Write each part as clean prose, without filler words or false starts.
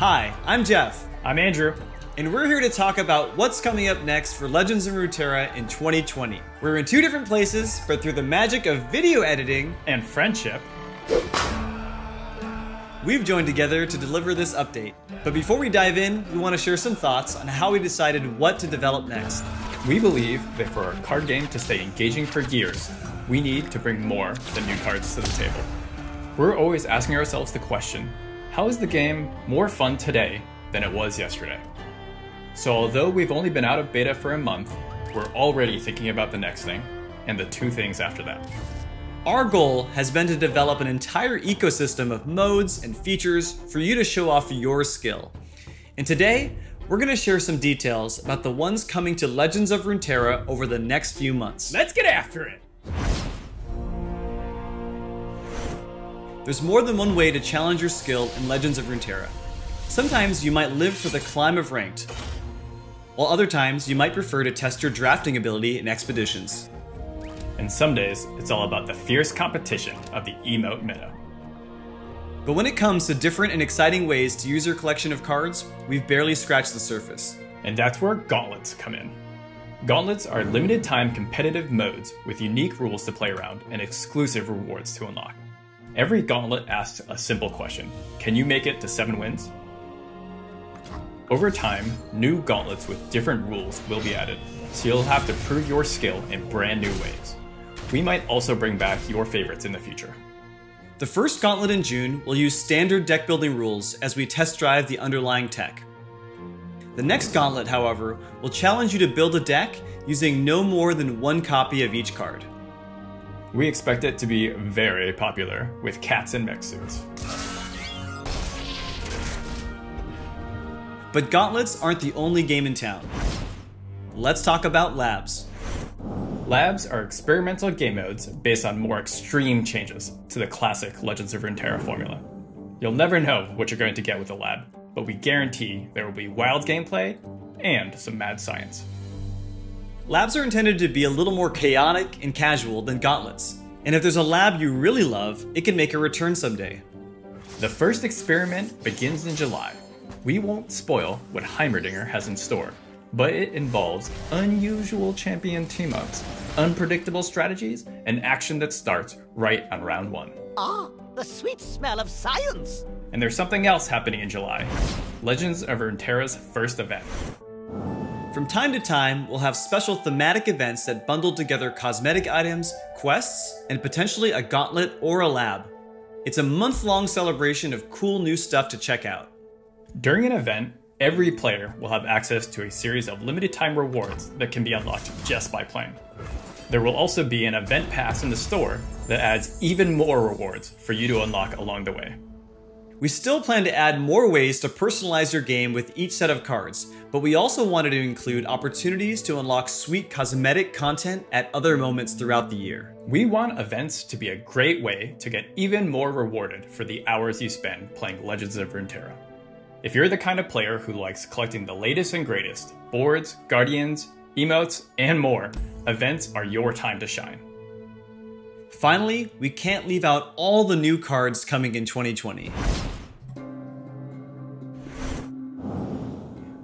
Hi, I'm Jeff. I'm Andrew. And we're here to talk about what's coming up next for Legends of Runeterra in 2020. We're in two different places, but through the magic of video editing and friendship, we've joined together to deliver this update. But before we dive in, we want to share some thoughts on how we decided what to develop next. We believe that for our card game to stay engaging for years, we need to bring more than new cards to the table. We're always asking ourselves the question, how is the game more fun today than it was yesterday? So although we've only been out of beta for a month, we're already thinking about the next thing, and the two things after that. Our goal has been to develop an entire ecosystem of modes and features for you to show off your skill. And today, we're going to share some details about the ones coming to Legends of Runeterra over the next few months. Let's get after it! There's more than one way to challenge your skill in Legends of Runeterra. Sometimes you might live for the climb of ranked, while other times you might prefer to test your drafting ability in expeditions. And some days, it's all about the fierce competition of the emote meta. But when it comes to different and exciting ways to use your collection of cards, we've barely scratched the surface. And that's where gauntlets come in. Gauntlets are limited time competitive modes with unique rules to play around and exclusive rewards to unlock. Every gauntlet asks a simple question: can you make it to 7 wins? Over time, new gauntlets with different rules will be added, so you'll have to prove your skill in brand new ways. We might also bring back your favorites in the future. The first gauntlet in June will use standard deck building rules as we test drive the underlying tech. The next gauntlet, however, will challenge you to build a deck using no more than one copy of each card. We expect it to be very popular with cats in mech suits. But gauntlets aren't the only game in town. Let's talk about labs. Labs are experimental game modes based on more extreme changes to the classic Legends of Runeterra formula. You'll never know what you're going to get with a lab, but we guarantee there will be wild gameplay and some mad science. Labs are intended to be a little more chaotic and casual than gauntlets, and if there's a lab you really love, it can make a return someday. The first experiment begins in July. We won't spoil what Heimerdinger has in store, but it involves unusual champion team-ups, unpredictable strategies, and action that starts right on round 1. Ah, the sweet smell of science! And there's something else happening in July: Legends of Runeterra's first event. From time to time, we'll have special thematic events that bundle together cosmetic items, quests, and potentially a gauntlet or a lab. It's a month-long celebration of cool new stuff to check out. During an event, every player will have access to a series of limited-time rewards that can be unlocked just by playing. There will also be an event pass in the store that adds even more rewards for you to unlock along the way. We still plan to add more ways to personalize your game with each set of cards, but we also wanted to include opportunities to unlock sweet cosmetic content at other moments throughout the year. We want events to be a great way to get even more rewarded for the hours you spend playing Legends of Runeterra. If you're the kind of player who likes collecting the latest and greatest, boards, guardians, emotes, and more, events are your time to shine. Finally, we can't leave out all the new cards coming in 2020.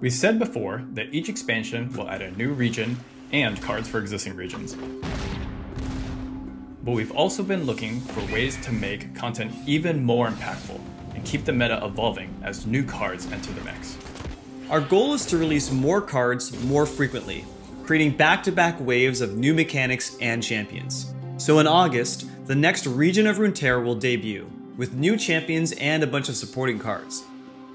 We said before that each expansion will add a new region and cards for existing regions. But we've also been looking for ways to make content even more impactful and keep the meta evolving as new cards enter the mix. Our goal is to release more cards more frequently, creating back-to-back waves of new mechanics and champions. So in August, the next region of Runeterra will debut, with new champions and a bunch of supporting cards.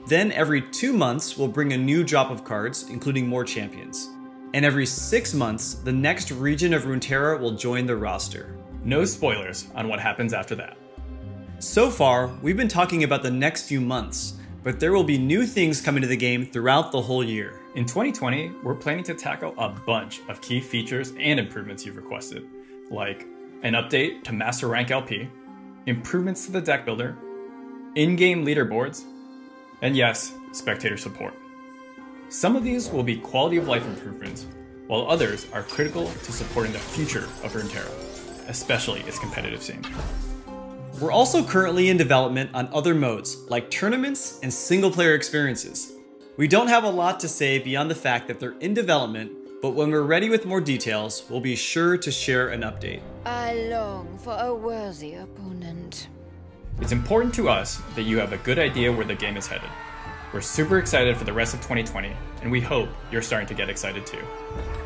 Then every 2 months, we'll bring a new drop of cards, including more champions. And every 6 months, the next region of Runeterra will join the roster. No spoilers on what happens after that. So far, we've been talking about the next few months, but there will be new things coming to the game throughout the whole year. In 2020, we're planning to tackle a bunch of key features and improvements you've requested, like an update to Master Rank LP, improvements to the deck builder, in-game leaderboards, and yes, spectator support. Some of these will be quality of life improvements, while others are critical to supporting the future of Runeterra, especially its competitive scene. We're also currently in development on other modes, like tournaments and single-player experiences. We don't have a lot to say beyond the fact that they're in development, but when we're ready with more details, we'll be sure to share an update. I long for a worthy opponent. It's important to us that you have a good idea where the game is headed. We're super excited for the rest of 2020, and we hope you're starting to get excited too.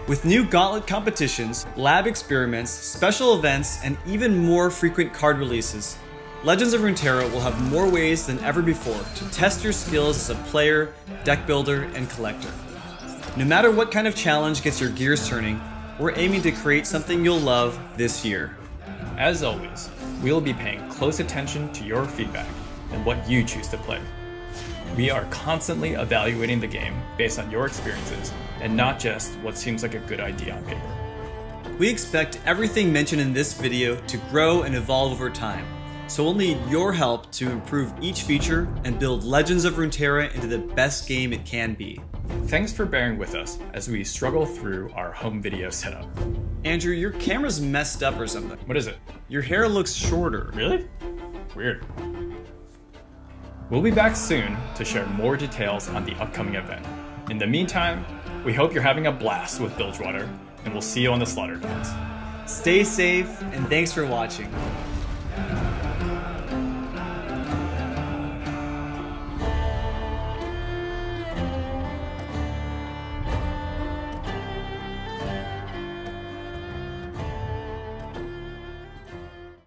With new Gauntlet competitions, lab experiments, special events, and even more frequent card releases, Legends of Runeterra will have more ways than ever before to test your skills as a player, deck builder, and collector. No matter what kind of challenge gets your gears turning, we're aiming to create something you'll love this year. As always, we'll be paying close attention to your feedback and what you choose to play. We are constantly evaluating the game based on your experiences and not just what seems like a good idea on paper. We expect everything mentioned in this video to grow and evolve over time, so we'll need your help to improve each feature and build Legends of Runeterra into the best game it can be. Thanks for bearing with us as we struggle through our home video setup. Andrew, your camera's messed up or something. What is it? Your hair looks shorter. Really? Weird. We'll be back soon to share more details on the upcoming event. In the meantime, we hope you're having a blast with Bilgewater, and we'll see you on the Slaughter Grounds. Stay safe, and thanks for watching.